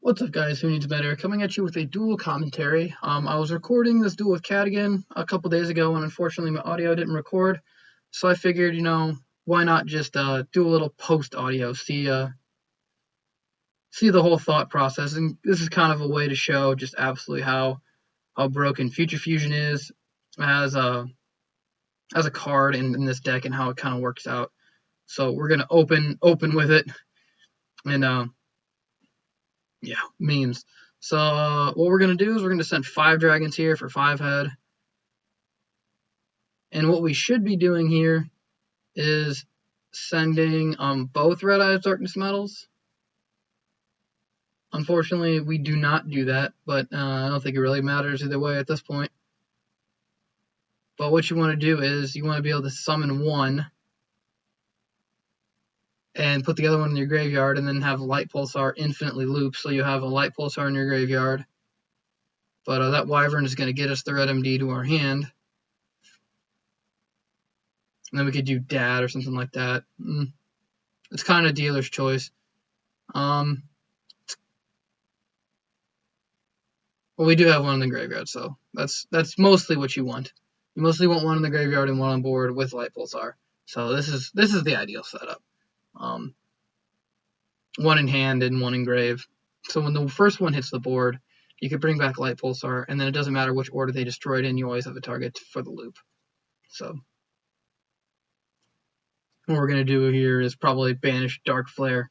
What's up, guys? Who needs better? Coming at you with a dual commentary. I was recording this duel with Cat again a couple days ago, and unfortunately my audio didn't record. So I figured, why not just do a little post audio, see the whole thought process. And this is kind of a way to show just absolutely how broken Future Fusion is as a card in this deck and how it kind of works out. So we're gonna open with it, and memes. So what we're going to do is we're going to send 5 dragons here for 5 head. And what we should be doing here is sending both Red Eyes Darkness Metals. Unfortunately, we do not do that, but I don't think it really matters either way at this point. But what you want to do is you want to be able to summon one and put the other one in your graveyard, and then have Light Pulsar infinitely loop, so you have a Light Pulsar in your graveyard. But that Wyvern is going to get us the Red MD to our hand. And then we could do Dad or something like that. It's kind of dealer's choice. Well, we do have one in the graveyard, so that's mostly what you want. You mostly want one in the graveyard and one on board with Light Pulsar. So this is the ideal setup. One in hand and one in grave. So when the first one hits the board, you can bring back Light Pulsar, and then it doesn't matter which order they destroyed in, you always have a target for the loop. So what we're going to do here is probably banish Dark Flare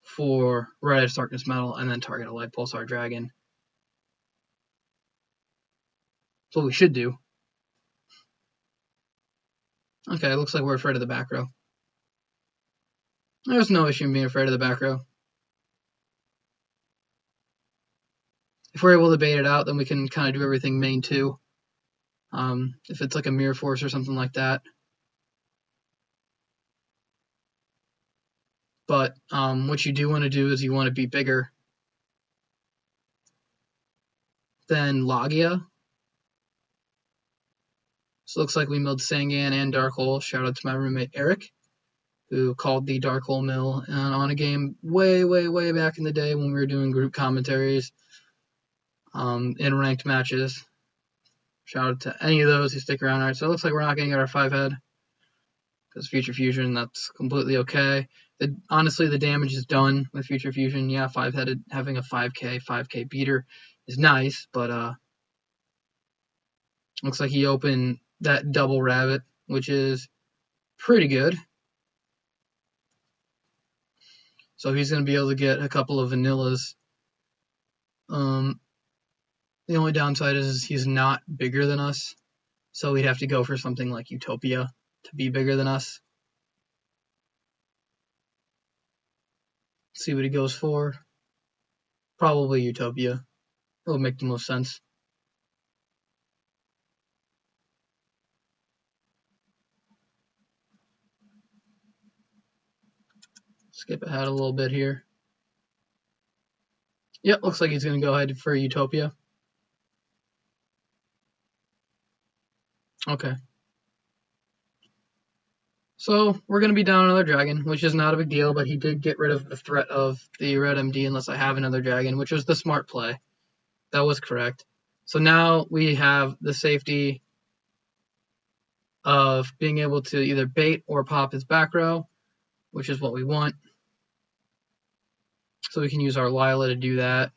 for Red Eyes Darkness Metal, and then target a Light Pulsar Dragon. That's what we should do. Okay, it looks like we're afraid of the back row. There's no issue in being afraid of the back row. If we're able to bait it out, then we can kind of do everything main too. If it's like a Mirror Force or something like that. But what you do want to do is you want to be bigger than Logia. So it looks like we milled Sangan and Dark Hole. Shout out to my roommate Eric, who called the Dark Hole mill on a game way back in the day when we were doing group commentaries in ranked matches. Shout out to any of those who stick around. All right, so it looks like we're not going to get our 5 head because Future Fusion, that's completely okay. Honestly, the damage is done with Future Fusion. Yeah, 5-headed, having a 5k beater is nice, but looks like he opened that double rabbit, which is pretty good. So he's going to be able to get a couple of vanillas. The only downside is he's not bigger than us, so we'd have to go for something like Utopia to be bigger than us. See what he goes for. Probably Utopia. It would make the most sense. Skip ahead a little bit here. Yep, looks like he's going to go ahead for Utopia. Okay. So we're going to be down another dragon, which is not a big deal, but he did get rid of the threat of the Red MD unless I have another dragon, which was the smart play. That was correct. So now we have the safety of being able to either bait or pop his back row, which is what we want. So we can use our Lila to do that.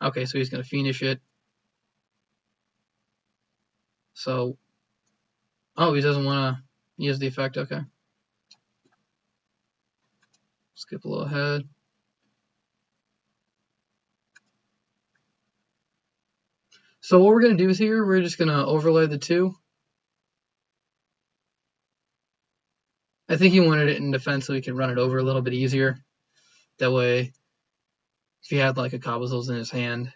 Okay, so he's going to finish it. So, he doesn't want to use the effect. Okay. Skip a little ahead. So what we're going to do is here, we're just going to overlay the 2. I think he wanted it in defense so he could run it over a little bit easier. That way, if he had like a Cobblezels in his hand,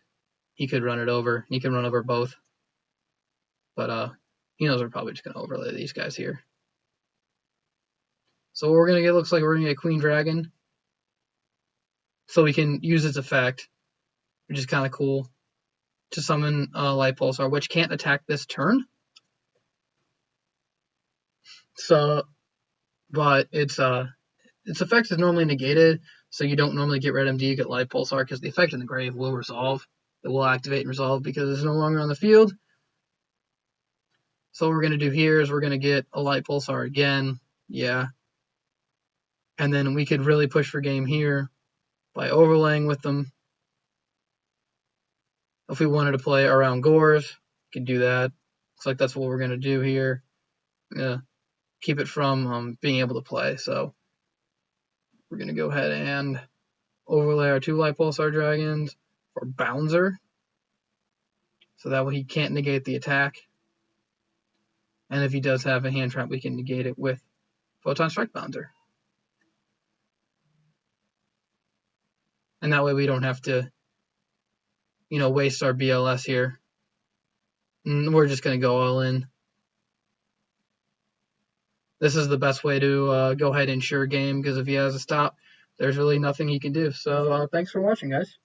he could run it over. He can run over both. But he knows we're probably just going to overlay these guys here. So what we're going to get looks like we're going to get Queen Dragon. So we can use its effect, which is kind of cool, to summon Light Pulsar, which can't attack this turn. So, but its effect is normally negated, So you don't normally get Red MD, you get Light Pulsar because the effect in the grave will resolve. It will activate and resolve because it's no longer on the field. So what we're going to do here is we're going to get a Light Pulsar again. Yeah. And then we could really push for game here by overlaying with them. If we wanted to play around Gores, we could do that. Looks like that's what we're going to do here. Yeah. Keep it from being able to play. So we're going to go ahead and overlay our 2 Light Pulsar Dragons for Bouncer. So that way he can't negate the attack. And if he does have a hand trap, we can negate it with Photon Strike Bouncer. And that way we don't have to, waste our BLS here. And we're just going to go all in. This is the best way to go ahead and ensure game, because if he has a stop, there's really nothing he can do. So thanks for watching, guys.